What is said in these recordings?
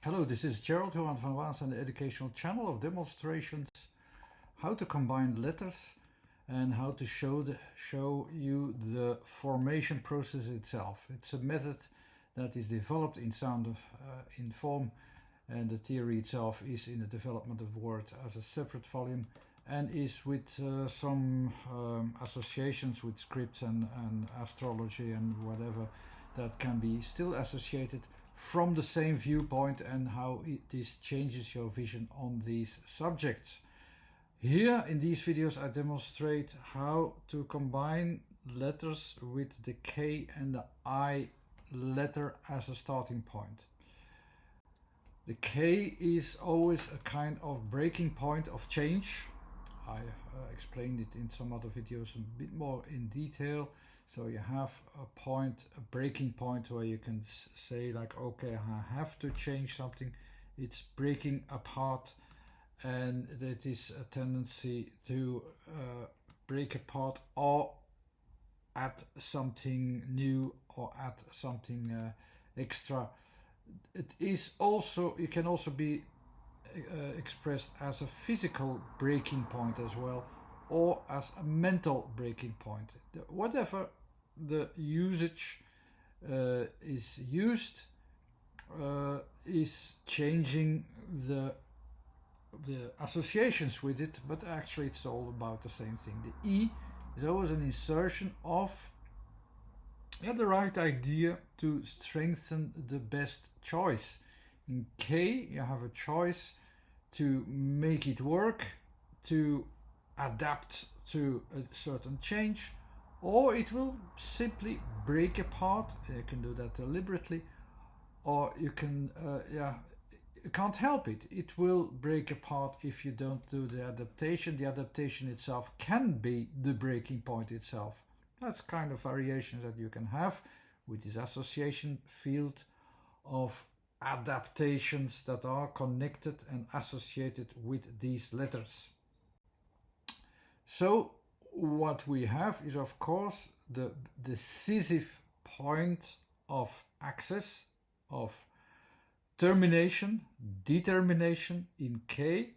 Hello, this is Gerald Johan van Waas and the educational channel of demonstrations how to combine letters and how to show you the formation process itself. It's a method that is developed in sound in form, and the theory itself is in the development of Word as a separate volume and is with some associations with scripts and astrology and whatever that can be still associated from the same viewpoint, and how this changes your vision on these subjects. Here in these videos I demonstrate how to combine letters with the K and the I letter as a starting point. The K is always a kind of breaking point of change. I explained it in some other videos a bit more in detail. So you have a point, a breaking point, where you can say like, okay, I have to change something. It's breaking apart, and that is a tendency to break apart or add something new or add something extra. It is also, it can also be expressed as a physical breaking point as well, or as a mental breaking point. Whatever the usage is used is changing the associations with it, but actually it's all about the same thing. The E is always an insertion of the right idea to strengthen the best choice. In K you have a choice to make it work, to adapt to a certain change, or it will simply break apart. You can do that deliberately, or you can you can't help it. It will break apart if you don't do the adaptation. The adaptation itself can be the breaking point itself. That's kind of variations that you can have with this association field of adaptations that are connected and associated with these letters. So what we have is, of course, the decisive point of access, of termination, determination in K,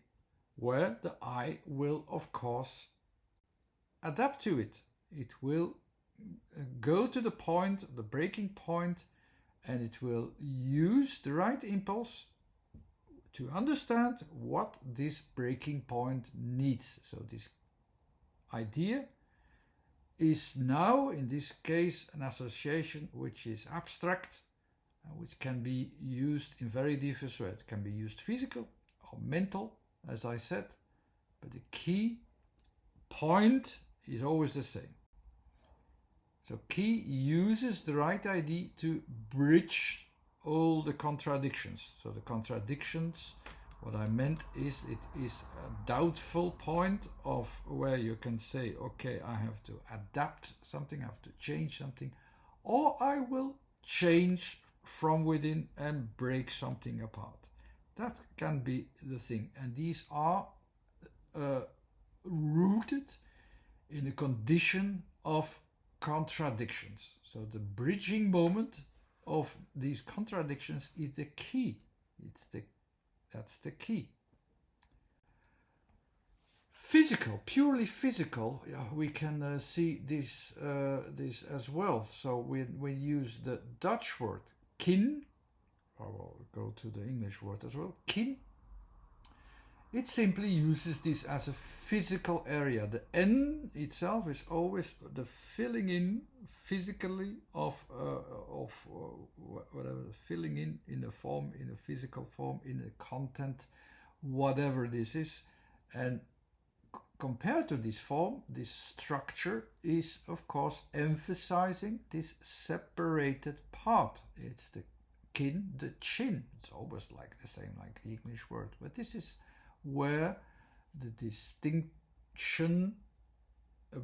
where the I will, of course, adapt to it. It will go to the point, the breaking point, and it will use the right impulse to understand what this breaking point needs. So this idea is now, in this case, an association which is abstract, which can be used in very diverse ways. It can be used physical or mental, as I said, but the key point is always the same. So key uses the right idea to bridge all the contradictions. So the contradictions, what I meant is, it is a doubtful point of where you can say, okay, I have to adapt something, I have to change something, or I will change from within and break something apart. That can be the thing. And these are rooted in a condition of contradictions. So the bridging moment of these contradictions is the key. That's the key. Physical, purely physical, we can see this as well. So we use the Dutch word kin, or we'll go to the English word as well, kin. It simply uses this as a physical area. The N itself is always the filling in physically of whatever, filling in a form, in a physical form, in a content, whatever this is. And compared to this form, this structure is, of course, emphasizing this separated part. It's the kin, the chin. It's almost like the same like the English word, but this is where the distinction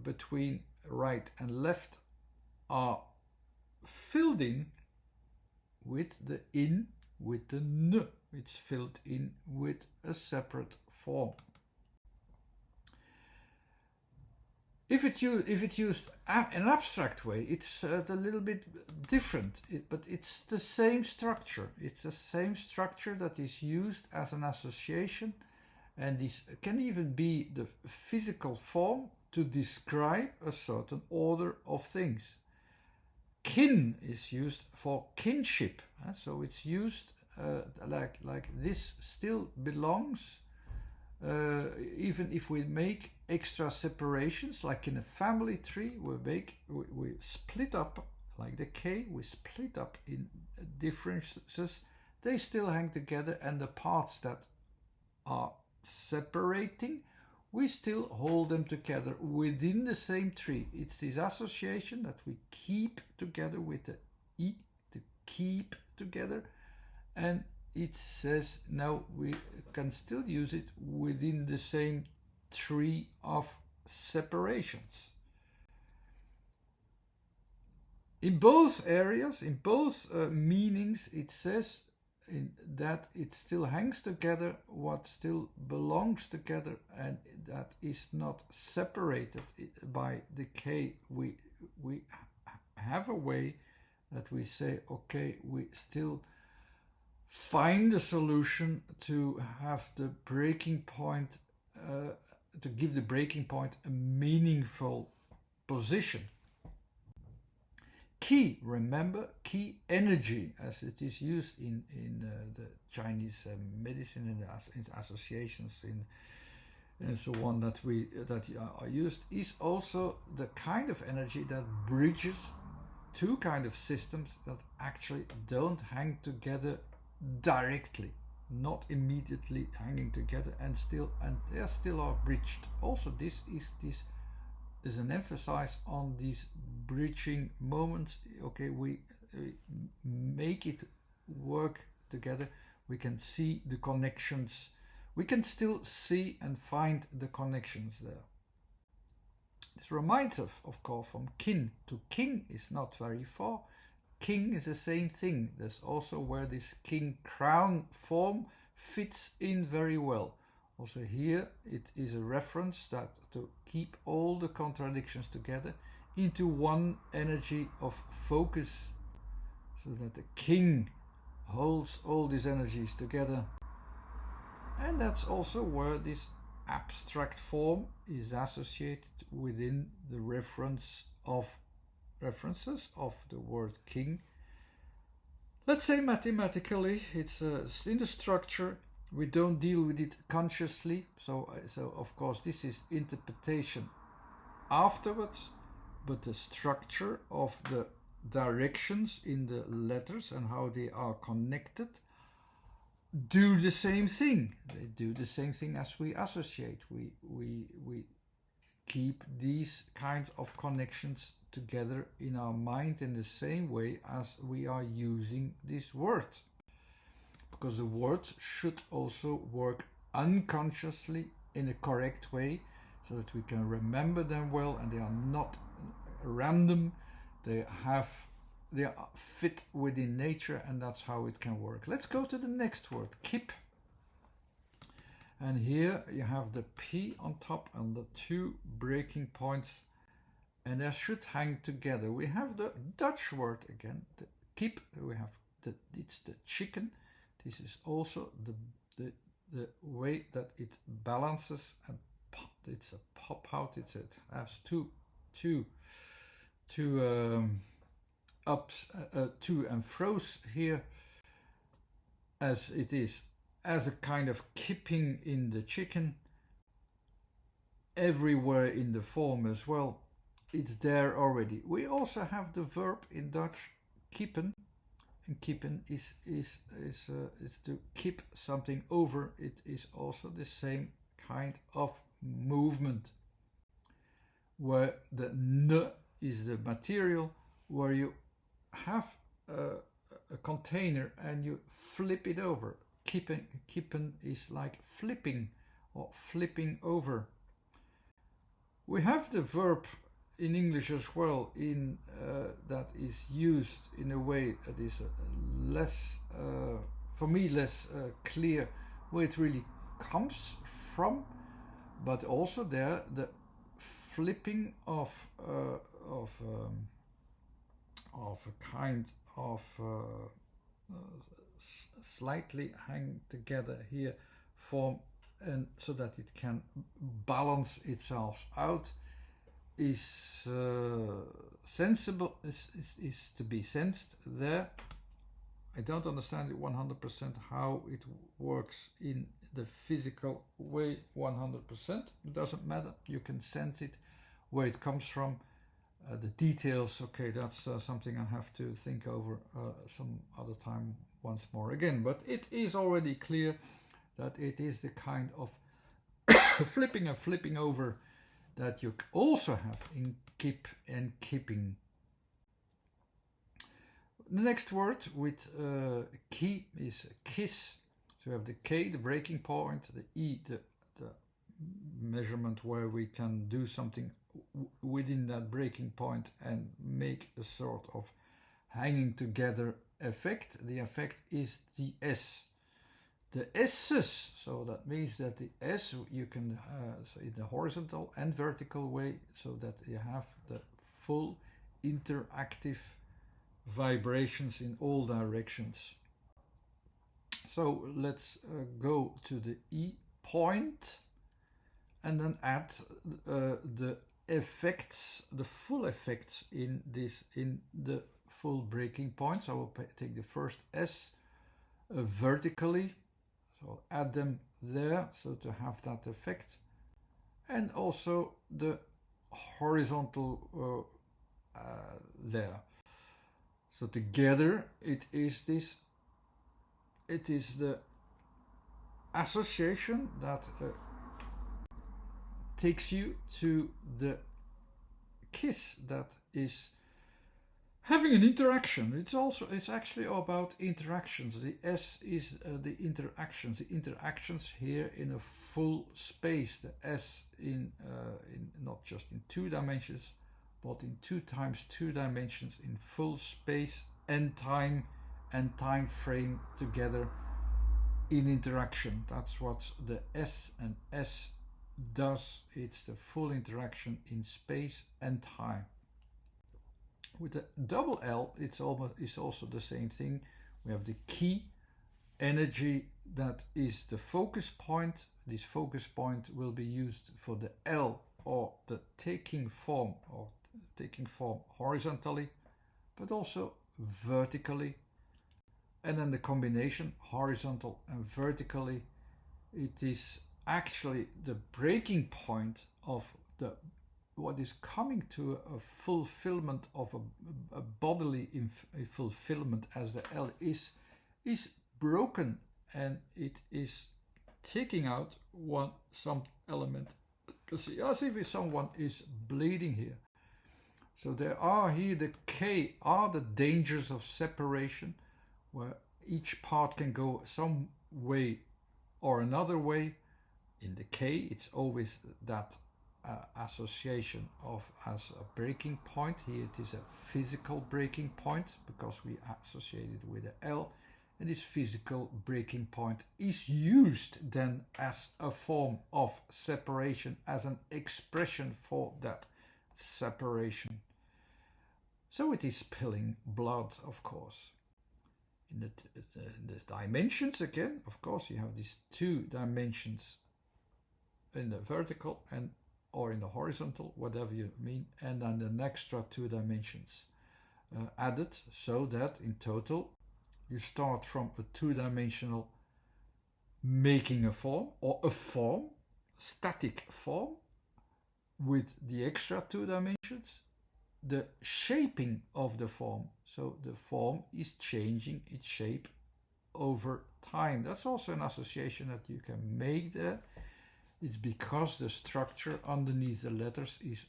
between right and left are filled in with the in, with the n. It's filled in with a separate form. If it used an abstract way, it's a little bit different, but it's the same structure. It's the same structure that is used as an association, and this can even be the physical form to describe a certain order of things. Kin is used for kinship, so it's used like this still belongs, even if we make extra separations, like in a family tree, we split up, like the K, we split up in differences, they still hang together, and the parts that are separating, we still hold them together within the same tree. It's this association that we keep together with the E, to keep together, and it says now we can still use it within the same tree of separations. In both areas, in both meanings, it says that it still hangs together, what still belongs together, and that is not separated by the K. We have a way that we say, okay, we still find a solution to have the breaking point, to give the breaking point a meaningful position. Ki, remember, ki energy, as it is used in the Chinese medicine and in associations and so on that are used, is also the kind of energy that bridges two kind of systems that actually don't hang together directly, not immediately hanging together, and they still are bridged. Also, this is an emphasis on these bridging moments. Okay, we make it work together. We can see the connections. We can still see and find the connections there. This reminds us, of course, from kin to king is not very far. King is the same thing. There's also where this king crown form fits in very well. Also here it is a reference that to keep all the contradictions together into one energy of focus, so that the king holds all these energies together. And that's also where this abstract form is associated within the references of the word king. Let's say mathematically, it's in the structure. We don't deal with it consciously, so of course this is interpretation afterwards, but the structure of the directions in the letters and how they are connected do the same thing. They do the same thing as we associate. We keep these kinds of connections together in our mind in the same way as we are using this word. Because the words should also work unconsciously in a correct way, so that we can remember them well, and they are not random. They fit within nature, and that's how it can work. Let's go to the next word, KIP. And here you have the P on top and the two breaking points, and they should hang together. We have the Dutch word again, the KIP. We have it's the chicken. This is also the way that it balances and pop. It's a pop out. It has two ups, to and fro's here, as it is as a kind of kipping in the chicken. Everywhere in the form as well, it's there already. We also have the verb in Dutch, kippen. And kippen is to keep something over. It is also the same kind of movement, where the n is the material, where you have a container and you flip it over. Kippen is like flipping or flipping over. We have the verb in English as well, in that is used in a way that is less, for me, less clear where it really comes from, but also there the flipping of a kind of slightly hang together here form, and so that it can balance itself out, is sensible, is to be sensed there. I don't understand it 100% how it works in the physical way 100%. It doesn't matter, you can sense it, where it comes from. The details, okay, that's something I have to think over some other time once more again. But it is already clear that it is the kind of flipping and flipping over that you also have in KIP and kipping. The next word with key is kiss. So we have the K, the breaking point, the E, the measurement where we can do something within that breaking point and make a sort of hanging together effect. The effect is the S. The S's, so that means that the S you can so in the horizontal and vertical way, so that you have the full interactive vibrations in all directions. So let's go to the E point and then add the effects, the full effects in the full breaking point. So I will take the first S vertically, so add them there, so to have that effect, and also the horizontal there. So together it is the association that takes you to the kiss that is having an interaction. It's actually about interactions. The S is the interactions here in a full space. The S in not just in 2 dimensions, but in 2 times 2 dimensions, in full space and time frame together in interaction. That's what the S and S does. It's the full interaction in space and time. With the double L, it's also the same thing. We have the key energy that is the focus point. This focus point will be used for the L, or the taking form horizontally, but also vertically. And then the combination horizontal and vertically, it is actually the breaking point of what is coming to a fulfillment of a bodily fulfillment, as the L is broken, and it is taking out some element. See, as if someone is bleeding here. So there are here, the K are the dangers of separation, where each part can go some way or another way. In the K, it's always that association of as a breaking point. Here it is a physical breaking point, because we associate it with the L, and this physical breaking point is used then as a form of separation, as an expression for that separation. So it is spilling blood, of course. In the dimensions again, of course, you have these 2 dimensions in the vertical and or in the horizontal, whatever you mean, and then an extra 2 dimensions added, so that in total you start from a 2-dimensional making a form, or a form, static form, with the extra 2 dimensions, the shaping of the form. So the form is changing its shape over time. That's also an association that you can make there. It's because the structure underneath the letters it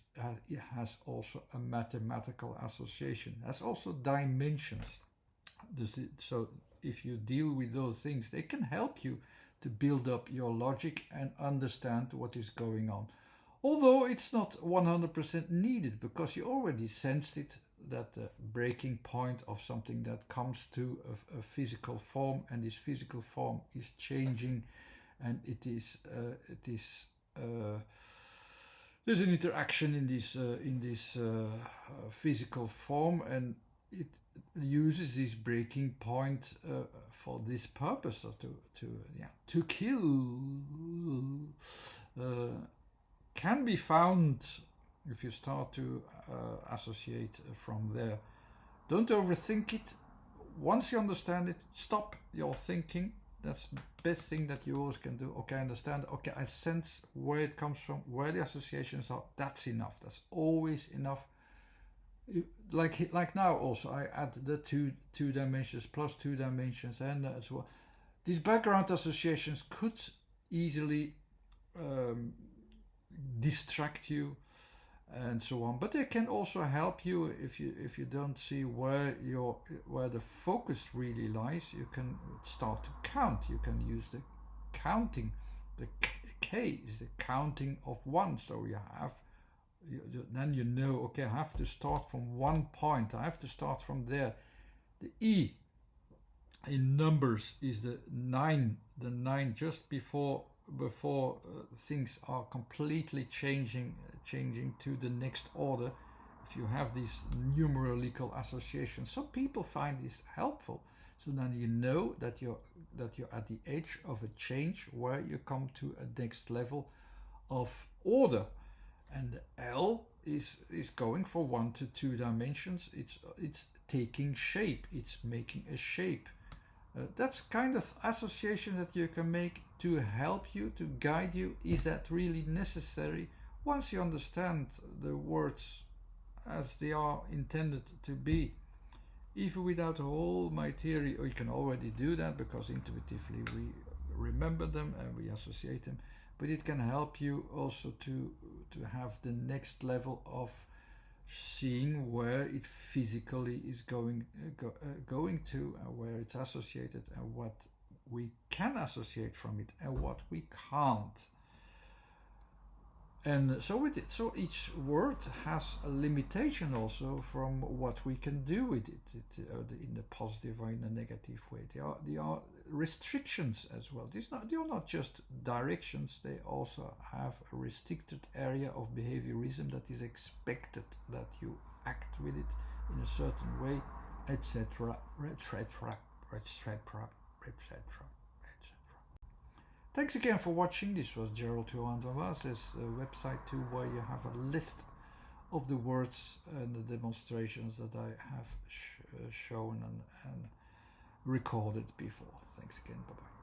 has also a mathematical association. It has also dimensions. So if you deal with those things, they can help you to build up your logic and understand what is going on. Although it's not 100% needed, because you already sensed it, that the breaking point of something that comes to a physical form, and this physical form is changing, and it is there's an interaction in this physical form, and it uses this breaking point for this purpose, or to kill. Can be found if you start to associate from there. Don't overthink it. Once you understand it, stop your thinking. That's the best thing that you always can do. Okay, I understand. Okay, I sense where it comes from, where the associations are. That's enough. That's always enough. Like now also, I add the two dimensions plus 2 dimensions, and as well. These background associations could easily distract you and so on, but they can also help you if you don't see where the focus really lies. You can start to count. You can use the counting. The K is the counting of one, so then you know, okay, I have to start from one point. I have to start from there. The E in numbers is the 9 just before things are completely changing to the next order. If you have these numerical associations, some people find this helpful, so then you know that you're at the edge of a change where you come to a next level of order. And the L is going for 1 to 2 dimensions. It's taking shape. It's making a shape. That's kind of association that you can make to help you, to guide you. Is that really necessary? Once you understand the words as they are intended to be, even without all my theory, or you can already do that because intuitively we remember them and we associate them, but it can help you also to have the next level of seeing where it physically is going to, and where it's associated, and what we can associate from it and what we can't. And so each word has a limitation also from what we can do with it, in the positive or in the negative way. There are restrictions as well. They are not just directions, they also have a restricted area of behaviorism that is expected that you act with it in a certain way, etc., etc., etc., etc. Thanks again for watching. This was Gerald Johan van Waas. There's a website too where you have a list of the words and the demonstrations that I have shown and recorded before. Thanks again. Bye bye.